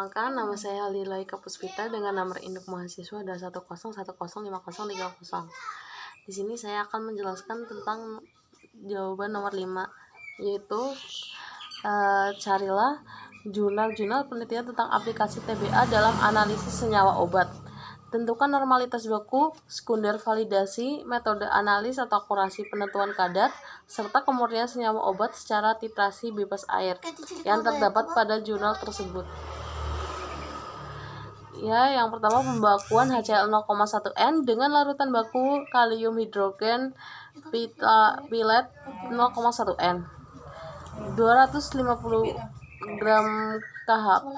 Perkenalkan, nama saya Halilaika Puspita dengan nomor induk mahasiswa adalah 101050330. Di sini saya akan menjelaskan tentang jawaban nomor 5, yaitu carilah jurnal-jurnal penelitian tentang aplikasi TBA dalam analisis senyawa obat. Tentukan normalitas baku, sekunder validasi, metode analis atau akurasi penentuan kadar, serta kemurnian senyawa obat secara titrasi bebas air yang terdapat pada jurnal tersebut. Ya, yang pertama pembakuan HCl 0,1N dengan larutan baku kalium hidrogen pilet 0,1N. 250 gram KHP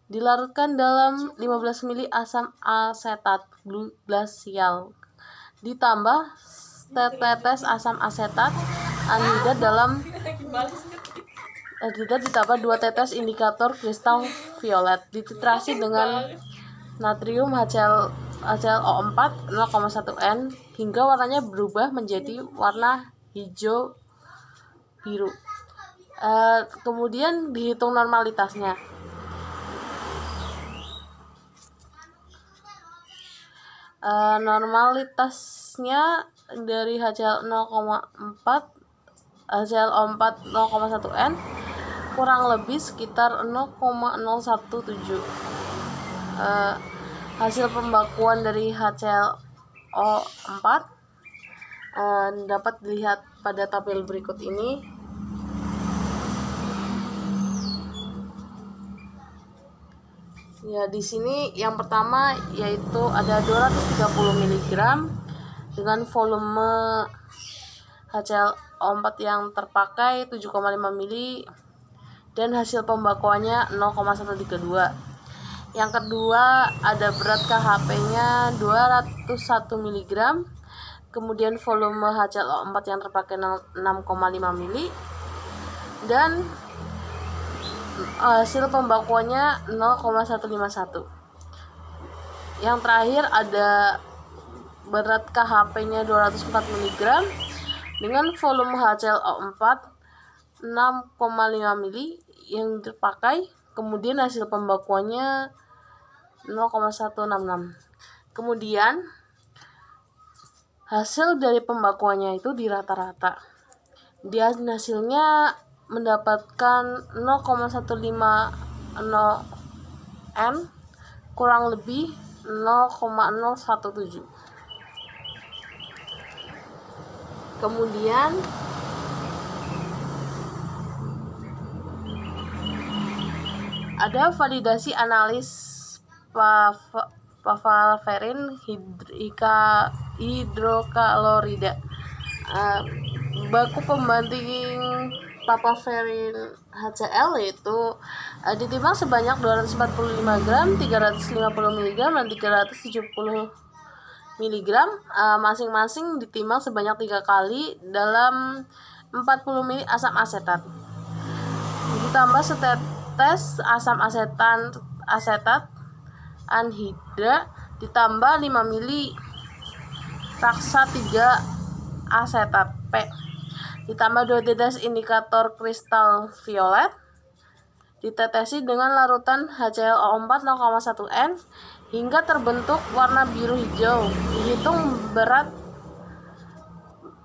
dilarutkan dalam 15 ml asam asetat glasial, ditambah tetes asam asetat anhidrat ditambah 2 tetes indikator kristal violet, dititrasi dengan natrium HClO4 0,1N hingga warnanya berubah menjadi warna hijau biru. Kemudian dihitung normalitasnya. Normalitasnya dari HClO4 0,1N kurang lebih sekitar 0,017. Hasil pembakuan dari HClO4 dapat dilihat pada tabel berikut ini. Ya, di sini yang pertama yaitu ada 230 mg dengan volume HClO4 yang terpakai 7,5 ml dan hasil pembakuannya 0,132. Yang kedua ada berat KHP-nya 201 mg, kemudian volume HClO4 yang terpakai 6,5 ml dan hasil pembakuannya 0,151. Yang terakhir ada berat KHP-nya 204 mg dengan volume HClO4 6,5 ml yang terpakai, kemudian hasil pembakuannya 0,166. Kemudian hasil dari pembakuannya itu di rata-rata. Dia hasilnya mendapatkan 0,150 N kurang lebih 0,017. Kemudian ada validasi analis papaverin hidrokalorida. Baku pembanding papaverin HCl yaitu ditimbang sebanyak 245 gram, 350 mg, dan 370 mg, masing-masing ditimbang sebanyak 3 kali dalam 40 ml asam asetat, ditambah setetes asam asetat anhidra, ditambah 5 ml raksa 3 asetat P, ditambah 2 tetes indikator kristal violet, ditetesi dengan larutan HClO4 0,1N hingga terbentuk warna biru hijau. Dihitung berat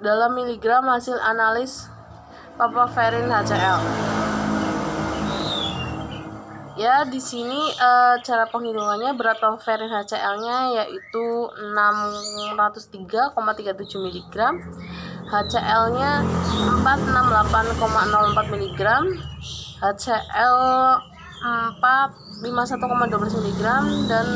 dalam miligram hasil analis papaverin HCl. Ya, di sini cara penghitungannya berat papaverin HCl-nya yaitu 603,37 mg. HCl-nya 468,04 mg, HCl 451,12 mg, dan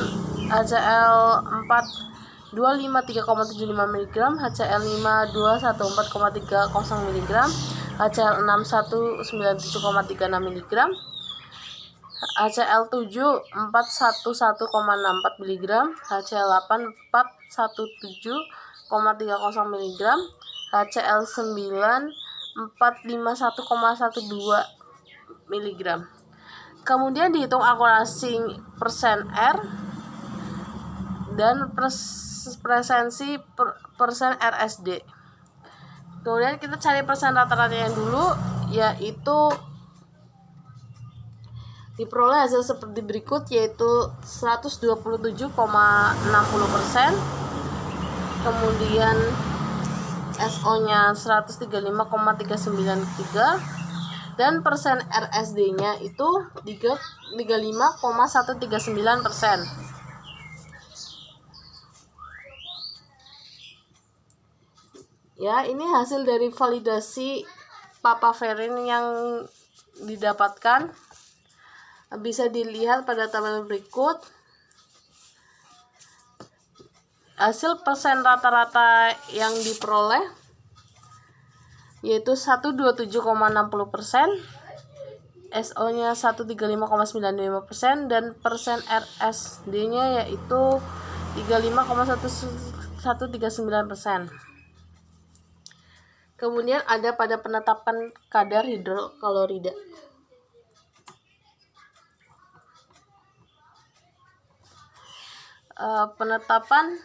HCl 4 253,75 mg, HCl 5 214,30 mg, HCl 6 197,36 mg, HCl 7 411,64 mg, HCl 8 417,30 mg, HCl 9 451,12 mg. Kemudian dihitung akurasi persen R dan presensi persen RSD. Kemudian kita cari persen rata-ratanya dulu, yaitu Diperoleh hasil seperti berikut, yaitu 127,60%, kemudian SO-nya 135,393, dan persen RSD-nya itu 35,139%. Ya, ini hasil dari validasi papaverin yang didapatkan. Bisa dilihat pada tabel berikut. Hasil persen rata-rata yang diperoleh yaitu 127,60%, SO-nya 135,95%, dan persen RSD-nya yaitu 35,139%. Kemudian ada pada penetapan kadar hidroklorida. Penetapan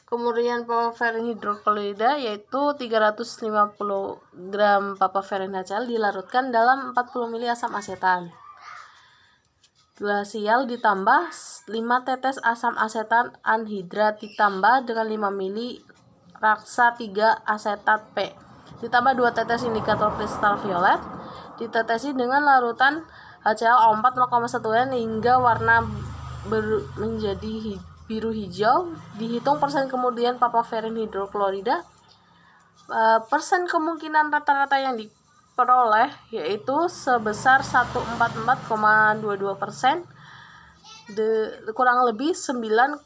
kemurnian papaverin hidroklorida yaitu 350 gram papaverin HCl dilarutkan dalam 40 ml asam asetan glasial ditambah 5 tetes asam asetan anhidrat ditambah dengan 5 ml raksa 3 asetat P ditambah 2 tetes indikator kristal violet, ditetesi dengan larutan HCl-O4 0,1 hingga warna menjadi biru hijau. Dihitung persen kemurnian papaverin hidroklorida. Persen kemungkinan rata-rata yang diperoleh yaitu sebesar 144,22%, kurang lebih 9,026.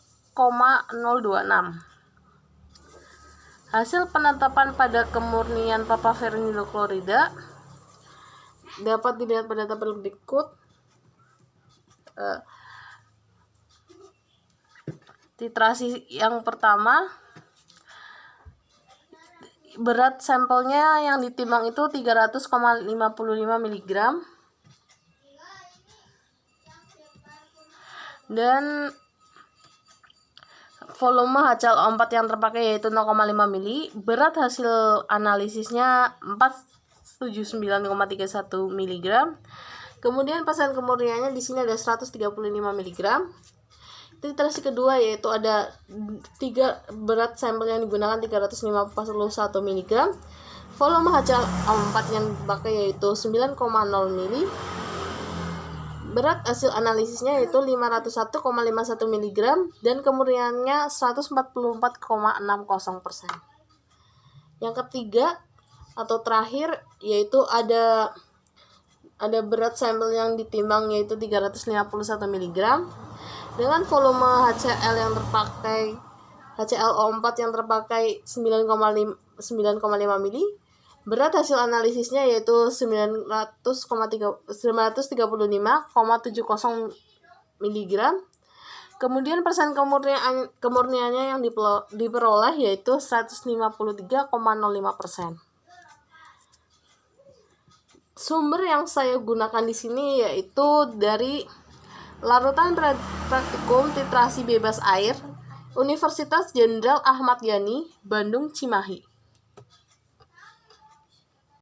Hasil penetapan pada kemurnian papaverin hidroklorida dapat dilihat pada tabel berikut. Titrasi yang pertama, berat sampelnya yang ditimbang itu 300,55 mg, dan volume HCl-O4 yang terpakai yaitu 0,5 ml. Berat hasil analisisnya 479,31 mg. Kemudian persen kemurniannya di sini ada 135 mg. Titrasi kedua yaitu ada berat sampel yang digunakan 351 mg. Volume HCl-O4 yang dipakai yaitu 9,0 ml. Berat hasil analisisnya yaitu 501,51 mg dan kemurniannya 144,60%. Yang ketiga atau terakhir yaitu ada berat sampel yang ditimbang yaitu 351 mg dengan volume HCl-O4 yang terpakai 9,5 ml. Berat hasil analisisnya yaitu 935,70 mg. Kemudian persen kemurniannya yang diperoleh yaitu 153,05%. Sumber yang saya gunakan di sini yaitu dari larutan praktikum titrasi bebas air Universitas Jenderal Ahmad Yani, Bandung Cimahi.